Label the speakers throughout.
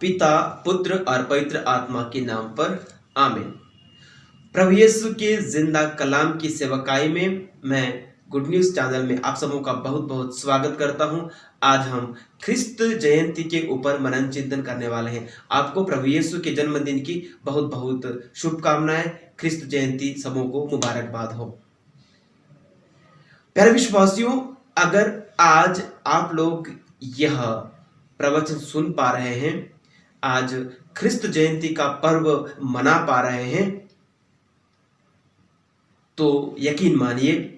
Speaker 1: पिता, पुत्र और पवित्र आत्मा के नाम पर आमीन। प्रभु यीशु के जिंदा कलाम की सेवकाई में मैं गुड न्यूज चैनल में आप सबों का बहुत बहुत स्वागत करता हूं। आज हम ख्रिस्त जयंती के ऊपर मनन चिंतन करने वाले हैं। आपको प्रभु यीशु के जन्मदिन की बहुत बहुत शुभकामनाएं। ख्रिस्त जयंती सबों को मुबारकबाद हो। प्यारे विश्वासियों, अगर आज आप लोग यह प्रवचन सुन पा रहे हैं, आज ख्रिस्त जयंती का पर्व मना पा रहे हैं, तो यकीन मानिए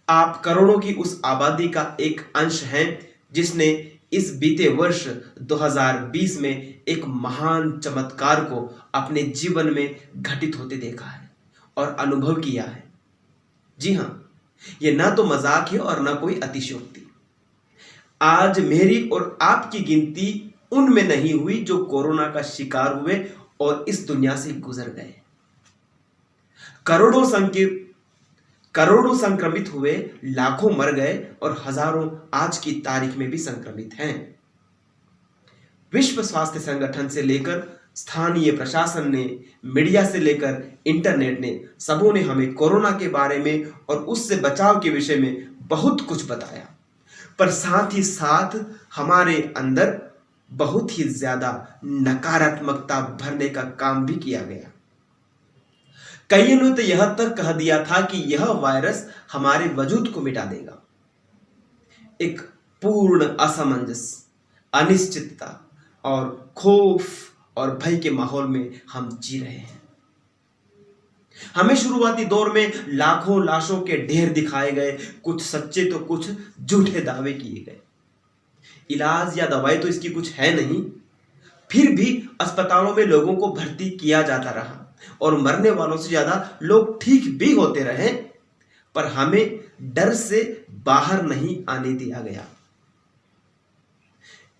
Speaker 1: आप करोड़ों की उस आबादी का एक अंश हैं जिसने इस बीते वर्ष 2020 में एक महान चमत्कार को अपने जीवन में घटित होते देखा है और अनुभव किया है। जी हाँ, ये ना तो मजाक है और ना कोई अतिशयोक्ति। आज मेरी और आपकी गिनती उनमें नहीं हुई जो कोरोना का शिकार हुए और इस दुनिया से गुजर गए। करोड़ों संक्रमित हुए, लाखों मर गए और हजारों आज की तारीख में भी संक्रमित हैं। विश्व स्वास्थ्य संगठन से लेकर स्थानीय प्रशासन ने, मीडिया से लेकर इंटरनेट ने, सबों ने हमें कोरोना के बारे में और उससे बचाव के विषय में बहुत कुछ बताया, पर साथ ही साथ हमारे अंदर बहुत ही ज्यादा नकारात्मकता भरने का काम भी किया गया। कईयों ने तो यह तक कह दिया था कि यह वायरस हमारे वजूद को मिटा देगा। एक पूर्ण असमंजस, अनिश्चितता और खौफ और भय के माहौल में हम जी रहे हैं। हमें शुरुआती दौर में लाखों लाशों के ढेर दिखाए गए, कुछ सच्चे तो कुछ झूठे दावे किए गए। इलाज या दवाई तो इसकी कुछ है नहीं, फिर भी अस्पतालों में लोगों को भर्ती किया जाता रहा और मरने वालों से ज्यादा लोग ठीक भी होते रहे, पर हमें डर से बाहर नहीं आने दिया गया।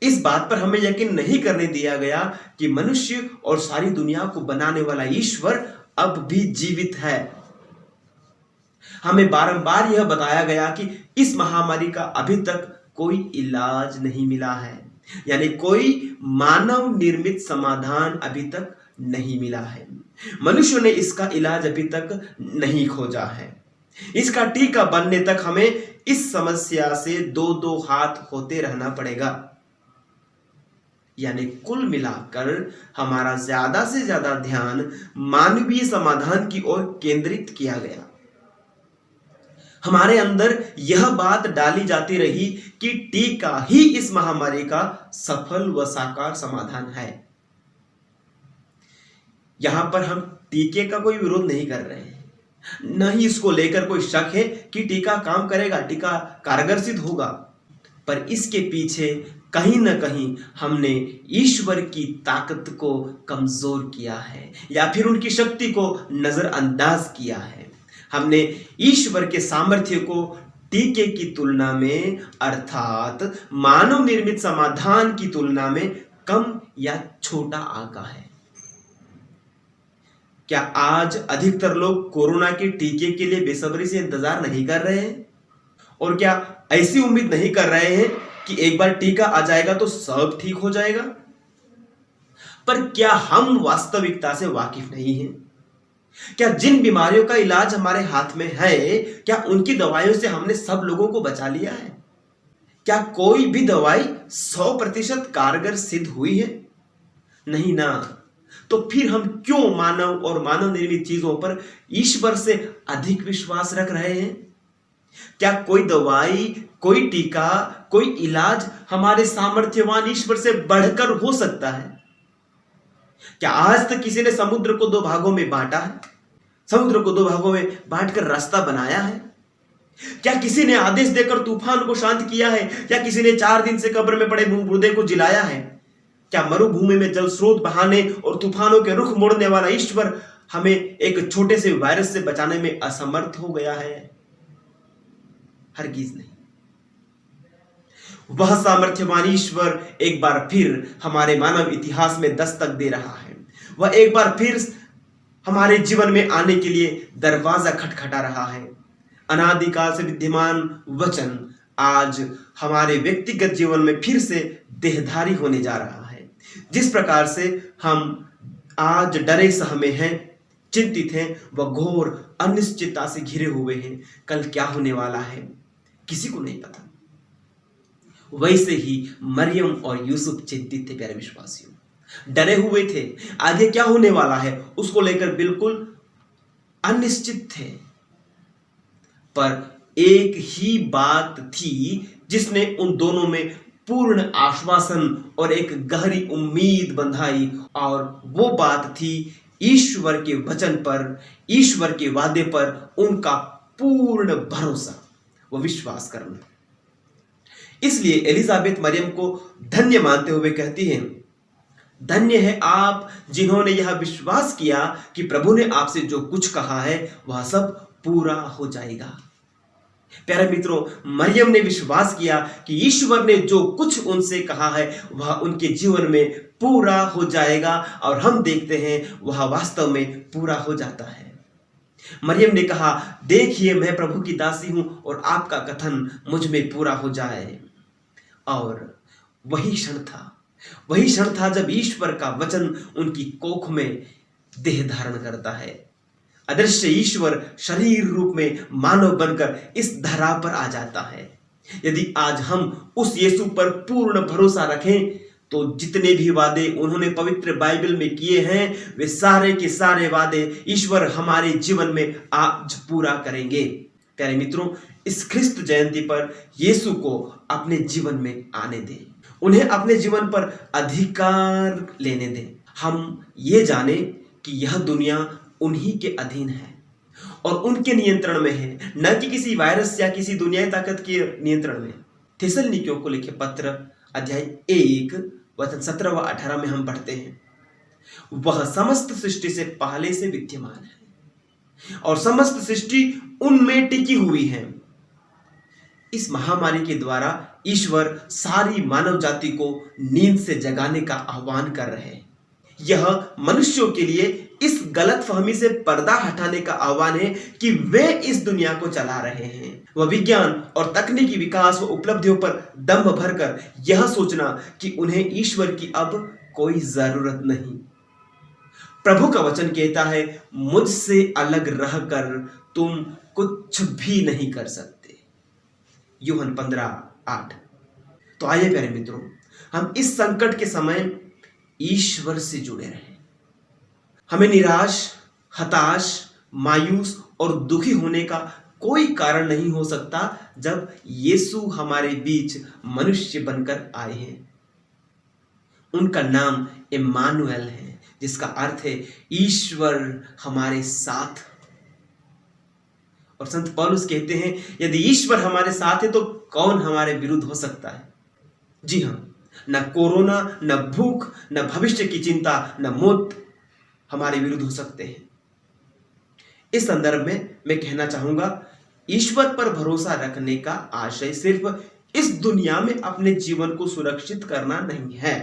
Speaker 1: इस बात पर हमें यकीन नहीं करने दिया गया कि मनुष्य और सारी दुनिया को बनाने वाला ईश्वर अब भी जीवित है। हमें बारंबार यह बताया गया कि इस महामारी का अभी तक कोई इलाज नहीं मिला है, यानी कोई मानव निर्मित समाधान अभी तक नहीं मिला है। मनुष्य ने इसका इलाज अभी तक नहीं खोजा है। इसका टीका बनने तक हमें इस समस्या से दो हाथ होते रहना पड़ेगा। यानी कुल मिलाकर हमारा ज्यादा से ज्यादा ध्यान मानवीय समाधान की ओर केंद्रित किया गया। हमारे अंदर यह बात डाली जाती रही कि टीका ही इस महामारी का सफल व साकार समाधान है। यहां पर हम टीके का कोई विरोध नहीं कर रहे हैं, न ही इसको लेकर कोई शक है कि टीका काम करेगा, टीका कारगर सिद्ध होगा, पर इसके पीछे कहीं ना कहीं हमने ईश्वर की ताकत को कमजोर किया है या फिर उनकी शक्ति को नजरअंदाज किया है। हमने ईश्वर के सामर्थ्य को टीके की तुलना में, अर्थात मानव निर्मित समाधान की तुलना में कम या छोटा आंका है। क्या आज अधिकतर लोग कोरोना के टीके के लिए बेसब्री से इंतजार नहीं कर रहे हैं? और क्या ऐसी उम्मीद नहीं कर रहे हैं कि एक बार टीका आ जाएगा तो सब ठीक हो जाएगा? पर क्या हम वास्तविकता से वाकिफ नहीं हैं? क्या जिन बीमारियों का इलाज हमारे हाथ में है, क्या उनकी दवाइयों से हमने सब लोगों को बचा लिया है? क्या कोई भी दवाई 100% कारगर सिद्ध हुई है? नहीं ना। तो फिर हम क्यों मानव और मानव निर्मित चीजों पर ईश्वर से अधिक विश्वास रख रहे हैं? क्या कोई दवाई, कोई टीका, कोई इलाज हमारे सामर्थ्यवान ईश्वर से बढ़कर हो सकता है? क्या आज तक किसी ने समुद्र को 2 भागों में बांटा है? समुद्र को 2 भागों में बांटकर रास्ता बनाया है? क्या किसी ने आदेश देकर तूफान को शांत किया है? या किसी ने 4 दिन से कब्र में पड़े मुर्दे को जिलाया है? क्या मरुभूमि में जल स्रोत बहाने और तूफानों के रुख मोड़ने वाला ईश्वर हमें एक छोटे से वायरस से बचाने में असमर्थ हो गया है? हरगिज नहीं। वह सामर्थ्यवान ईश्वर एक बार फिर हमारे मानव इतिहास में दस्तक दे रहा है। वह एक बार फिर हमारे जीवन में आने के लिए दरवाजा खटखटा रहा है। अनादिकाल से विद्यमान वचन आज हमारे व्यक्तिगत जीवन में फिर से देहधारी होने जा रहा है। जिस प्रकार से हम आज डरे सहमे हैं, चिंतित हैं, वह घोर अनिश्चितता से घिरे हुए हैं। कल क्या होने वाला है किसी को नहीं पता। वैसे ही मरियम और यूसुफ चिंतित थे प्यारे विश्वासियों, डरे हुए थे, आगे क्या होने वाला है उसको लेकर बिल्कुल अनिश्चित थे। पर एक ही बात थी जिसने उन दोनों में पूर्ण आश्वासन और एक गहरी उम्मीद बंधाई, और वो बात थी ईश्वर के वचन पर, ईश्वर के वादे पर उनका पूर्ण भरोसा, वो विश्वास करना। इसलिए एलिजाबेथ मरियम को धन्य मानते हुए कहती हैं, धन्य है आप जिन्होंने यह विश्वास किया कि प्रभु ने आपसे जो कुछ कहा है वह सब पूरा हो जाएगा। प्यारे मित्रों, मरियम ने विश्वास किया कि ईश्वर ने जो कुछ उनसे कहा है वह उनके जीवन में पूरा हो जाएगा, और हम देखते हैं वह वास्तव में पूरा हो जाता है। मरियम ने कहा, देखिए मैं प्रभु की दासी हूं और आपका कथन मुझ में पूरा हो जाए। और वही क्षण था जब ईश्वर का वचन उनकी कोख में देह धारण करता है। अदृश्य ईश्वर शरीर रूप में मानव बनकर इस धरा पर आ जाता है। यदि आज हम उस यीशु पर पूर्ण भरोसा रखें तो जितने भी वादे उन्होंने पवित्र बाइबल में किए हैं वे सारे के सारे वादे ईश्वर हमारे जीवन में आज पूरा करेंगे। प्यारे मित्रों, इस ख्रिस्त जयंती पर यीशु को अपने जीवन में आने दें, उन्हें अपने जीवन पर अधिकार लेने दें। हम ये जाने कि यह दुनिया उन्हीं के अधीन है और उनके नियंत्रण में है, न कि किसी वायरस या किसी दुनियाई ताकत के नियंत्रण में। थिस्सलुनीकियों को लिखे पत्र अध्याय 1 वचन 17 व 18 में हम पढ़ते हैं, वह समस्त सृष्टि से पहले से विद्यमान है और समस्त सृष्टि उनमें टिकी हुई है। इस महामारी के द्वारा ईश्वर सारी मानव जाति को नींद से जगाने का आह्वान कर रहे हैं। यह मनुष्यों के लिए इस गलतफहमी से पर्दा हटाने का आह्वान है कि वे इस दुनिया को चला रहे हैं। वह विज्ञान और तकनीकी विकास व उपलब्धियों पर दम भरकर यह सोचना कि उन्हें ईश्वर की अब कोई जरूरत नहीं। प्रभु का वचन कहता है, मुझसे अलग रहकर तुम कुछ भी नहीं कर सकते। यूहन्ना 15:8। तो आइए प्यारे मित्रों, हम इस संकट के समय ईश्वर से जुड़े रहें। हमें निराश, हताश, मायूस और दुखी होने का कोई कारण नहीं हो सकता जब यीशु हमारे बीच मनुष्य बनकर आए हैं। उनका नाम इम्मानुएल है, जिसका अर्थ है ईश्वर हमारे साथ। और संत पौलुस कहते हैं, यदि ईश्वर हमारे साथ है तो कौन हमारे विरुद्ध हो सकता है। जी हां, न कोरोना, न भूख, न भविष्य की चिंता, न मौत हमारे विरुद्ध हो सकते हैं। इस संदर्भ में मैं कहना चाहूंगा, ईश्वर पर भरोसा रखने का आशय सिर्फ इस दुनिया में अपने जीवन को सुरक्षित करना नहीं है।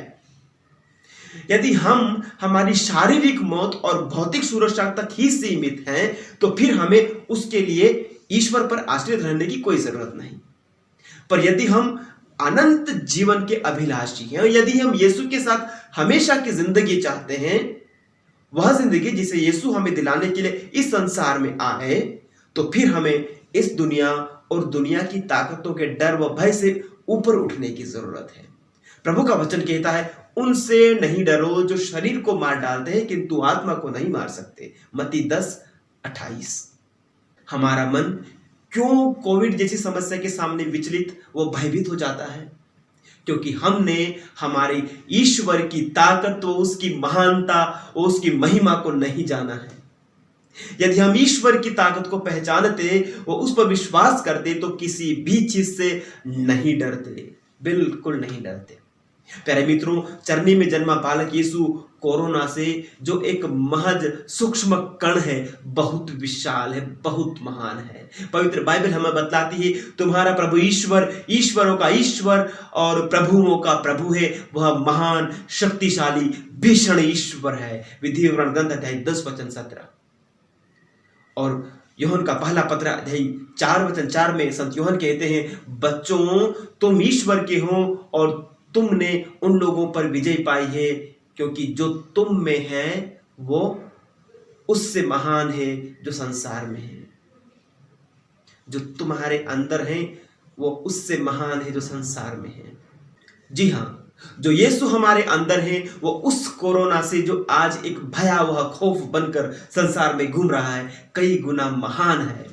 Speaker 1: यदि हम हमारी शारीरिक मौत और भौतिक सुरक्षा तक ही सीमित हैं तो फिर हमें उसके लिए ईश्वर पर आश्रित रहने की कोई जरूरत नहीं। पर यदि हम अनंत जीवन के अभिलाषी हैं और यदि हम यीशु के साथ हमेशा की जिंदगी चाहते हैं, वह जिंदगी जिसे यीशु हमें दिलाने के लिए इस संसार में आए, तो फिर हमें इस दुनिया और दुनिया की ताकतों के डर व भय से ऊपर उठने की जरूरत है। प्रभु का वचन कहता है, उनसे नहीं डरो जो शरीर को मार डालते हैं किंतु आत्मा को नहीं मार सकते। मत्ती 10:28। हमारा मन क्यों कोविड जैसी समस्या के सामने विचलित व भयभीत हो जाता है? क्योंकि हमने हमारे ईश्वर की ताकत व उसकी महानता व उसकी महिमा को नहीं जाना है। यदि हम ईश्वर की ताकत को पहचानते व उस पर विश्वास करते तो किसी भी चीज से नहीं डरते, बिल्कुल नहीं डरते। प्यारे मित्रों, चरनी में जन्मा बालक यीशु कोरोना से जो एक महज सूक्ष्म कण है, बहुत विशाल है, बहुत महान है। पवित्र बाइबल हमें बतलाती है, तुम्हारा प्रभु ईश्वर ईश्वरों का ईश्वर और प्रभुओं का प्रभु है। वह महान, शक्तिशाली, भीषण ईश्वर है। विधि विवरण ग्रंथ अध्याय 10 वचन 17। और यूहन्ना का पहला पत्र अध्याय 4 वचन 4 में संत यूहन्ना कहते हैं, बच्चों तुम ईश्वर के हो और तुमने उन लोगों पर विजय पाई है, क्योंकि जो तुम में है वो उससे महान है जो संसार में है। जो तुम्हारे अंदर है वो उससे महान है जो संसार में है। जी हाँ, जो यीशु हमारे अंदर है वो उस कोरोना से, जो आज एक भयावह खौफ बनकर संसार में घूम रहा है, कई गुना महान है।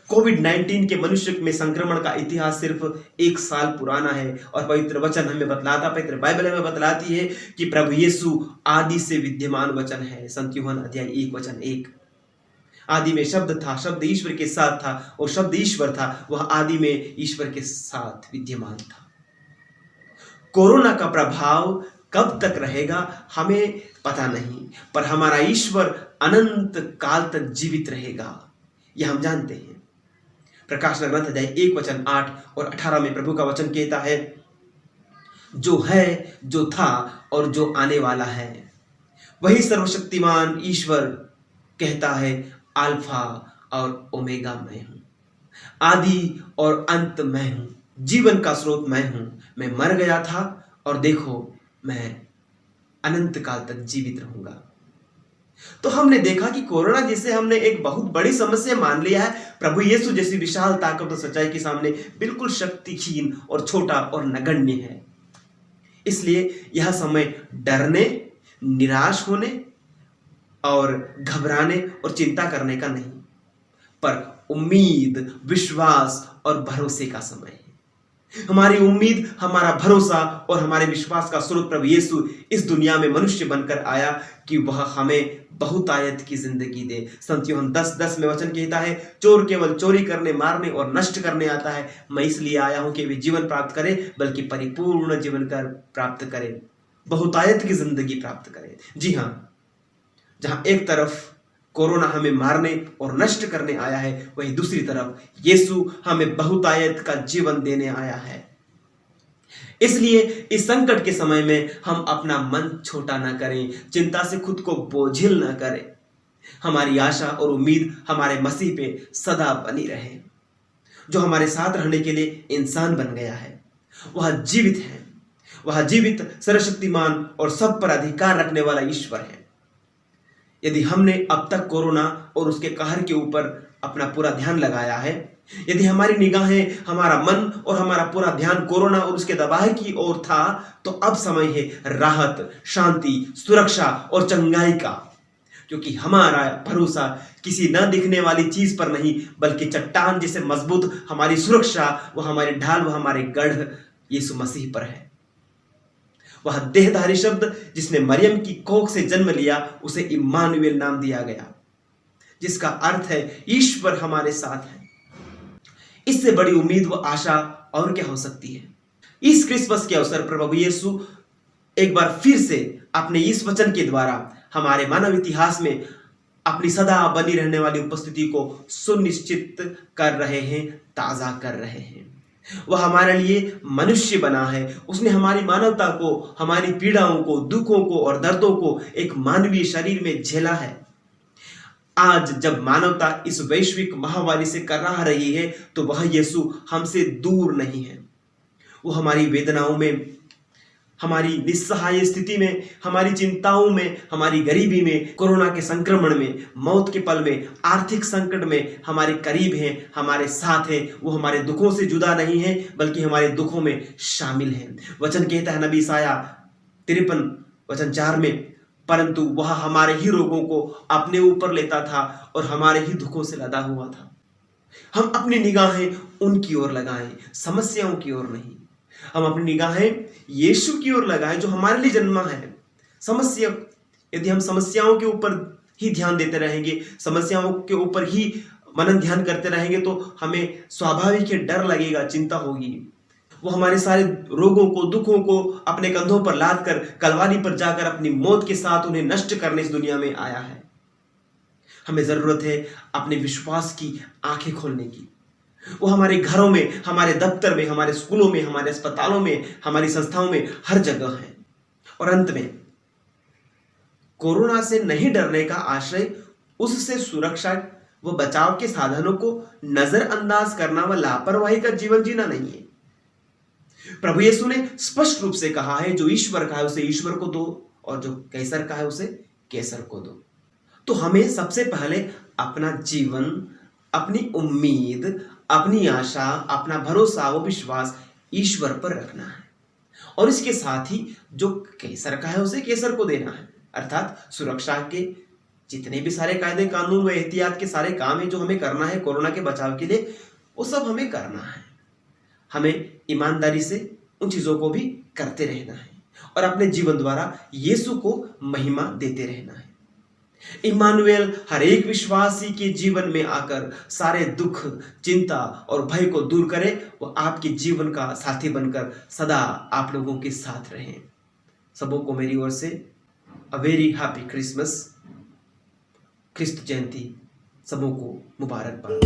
Speaker 1: कोविड-19 के मनुष्य में संक्रमण का इतिहास सिर्फ 1 साल पुराना है और पवित्र वचन हमें बतलाता, पवित्र बाइबल हमें बतलाती है कि प्रभु यीशु आदि से विद्यमान वचन है। संत यूहन्ना अध्याय 1 वचन 1। आदि में शब्द था, शब्द ईश्वर के साथ था और शब्द ईश्वर था, वह आदि में ईश्वर के साथ विद्यमान था। कोरोना का प्रभाव कब तक रहेगा हमें पता नहीं, पर हमारा ईश्वर अनंत काल तक जीवित रहेगा, यह हम जानते हैं। प्रकाशना ग्रंथ अध्याय 1 वचन 8 और 18 में प्रभु का वचन कहता है, जो है, जो था और जो आने वाला है, वही सर्वशक्तिमान ईश्वर कहता है, अल्फा और ओमेगा मैं हूं, आदि और अंत मैं हूं, जीवन का स्रोत मैं हूं। मैं मर गया था और देखो मैं अनंत काल तक जीवित रहूंगा। तो हमने देखा कि कोरोना जिसे हमने एक बहुत बड़ी समस्या मान लिया है, प्रभु यीशु जैसी विशाल ताकत और सच्चाई के सामने बिल्कुल शक्तिहीन और छोटा और नगण्य है। इसलिए यह समय डरने, निराश होने और घबराने और चिंता करने का नहीं, पर उम्मीद, विश्वास और भरोसे का समय है। हमारी उम्मीद, हमारा भरोसा और हमारे विश्वास का स्रोत प्रभु यीशु इस दुनिया में मनुष्य बनकर आया कि वह हमें बहुतायत की जिंदगी दे। संत यूहन्ना 10:10 में वचन कहता है, चोर केवल चोरी करने, मारने और नष्ट करने आता है, मैं इसलिए आया हूं कि वे जीवन प्राप्त करे, बल्कि परिपूर्ण जीवन कर प्राप्त करे, बहुतायत की जिंदगी प्राप्त करे। जी हाँ, जहां एक तरफ कोरोना हमें मारने और नष्ट करने आया है, वहीं दूसरी तरफ यीशु हमें बहुतायत का जीवन देने आया है। इसलिए इस संकट के समय में हम अपना मन छोटा ना करें, चिंता से खुद को बोझिल ना करें। हमारी आशा और उम्मीद हमारे मसीह पे सदा बनी रहे, जो हमारे साथ रहने के लिए इंसान बन गया है। वह जीवित है, वह जीवित, सर्वशक्तिमान और सब पर अधिकार रखने वाला ईश्वर है। यदि हमने अब तक कोरोना और उसके कहर के ऊपर अपना पूरा ध्यान लगाया है, यदि हमारी निगाहें, हमारा मन और हमारा पूरा ध्यान कोरोना और उसके दबाव की ओर था, तो अब समय है राहत, शांति, सुरक्षा और चंगाई का, क्योंकि हमारा भरोसा किसी न दिखने वाली चीज पर नहीं, बल्कि चट्टान जैसे मजबूत हमारी सुरक्षा, वह हमारे ढाल, वह हमारे गढ़ यीशु मसीह पर है। वह देहधारी शब्द जिसने मरियम की कोख से जन्म लिया, उसे इम्मानुएल नाम दिया गया, जिसका अर्थ है ईश्वर हमारे साथ है। इससे बड़ी उम्मीद व आशा और क्या हो सकती है। इस क्रिसमस के अवसर पर प्रभु यीशु एक बार फिर से अपने इस वचन के द्वारा हमारे मानव इतिहास में अपनी सदा बनी रहने वाली उपस्थिति को सुनिश्चित कर रहे हैं, ताजा कर रहे हैं। वह हमारे लिए मनुष्य बना है। उसने हमारी मानवता को, हमारी पीड़ाओं को, दुखों को और दर्दों को एक मानवीय शरीर में झेला है। आज जब मानवता इस वैश्विक महामारी से कराह रही है, तो वह यीशु हमसे दूर नहीं है। वो हमारी वेदनाओं में, हमारी निस्सहाय स्थिति में, हमारी चिंताओं में, हमारी गरीबी में, कोरोना के संक्रमण में, मौत के पल में, आर्थिक संकट में हमारे करीब हैं, हमारे साथ हैं। वो हमारे दुखों से जुदा नहीं है, बल्कि हमारे दुखों में शामिल हैं। वचन कहता है नबी ईसाया 53 वचन 4 में, परंतु वह हमारे ही रोगों को अपने ऊपर लेता था और हमारे ही दुखों से लदा हुआ था। हम अपनी निगाहें उनकी ओर लगाएं, समस्याओं की ओर नहीं। हम अपनी निगाहें यीशु की ओर लगाएं, जो हमारे लिए जन्मा है। समस्या, यदि हम समस्याओं के ऊपर ही ध्यान देते रहेंगे, समस्याओं के ऊपर ही मनन ध्यान करते रहेंगे, तो हमें स्वाभाविक है डर लगेगा, चिंता होगी। वो हमारे सारे रोगों को, दुखों को अपने कंधों पर लाद कर कलवारी पर जाकर अपनी मौत के साथ उन्हें नष्ट करने इस दुनिया में आया है। हमें जरूरत है अपने विश्वास की आंखें खोलने की। वो हमारे घरों में, हमारे दफ्तर में, हमारे स्कूलों में, हमारे अस्पतालों में, हमारी संस्थाओं में, हर जगह है। और अंत में, कोरोना से नहीं डरने का आश्रय उससे सुरक्षा व बचाव के साधनों को नजरअंदाज करना व लापरवाही का जीवन जीना नहीं है। प्रभु यीशु ने स्पष्ट रूप से कहा है, जो ईश्वर का है उसे ईश्वर को दो और जो कैसर का है उसे कैसर को दो। तो हमें सबसे पहले अपना जीवन, अपनी उम्मीद, अपनी आशा, अपना भरोसा, वो विश्वास ईश्वर पर रखना है और इसके साथ ही जो कैसर का है उसे कैसर को देना है। अर्थात सुरक्षा के जितने भी सारे कायदे कानून व एहतियात के सारे काम है जो हमें करना है कोरोना के बचाव के लिए, वो सब हमें करना है। हमें ईमानदारी से उन चीजों को भी करते रहना है और अपने जीवन द्वारा यीशु को महिमा देते रहना है। इमानुएल हर एक विश्वासी के जीवन में आकर सारे दुख, चिंता और भय को दूर करे। वो आपके जीवन का साथी बनकर सदा आप लोगों के साथ रहे। सबों को मेरी ओर से अ वेरी हैप्पी क्रिसमस, क्रिस्त जयंती सबों को मुबारकबाद।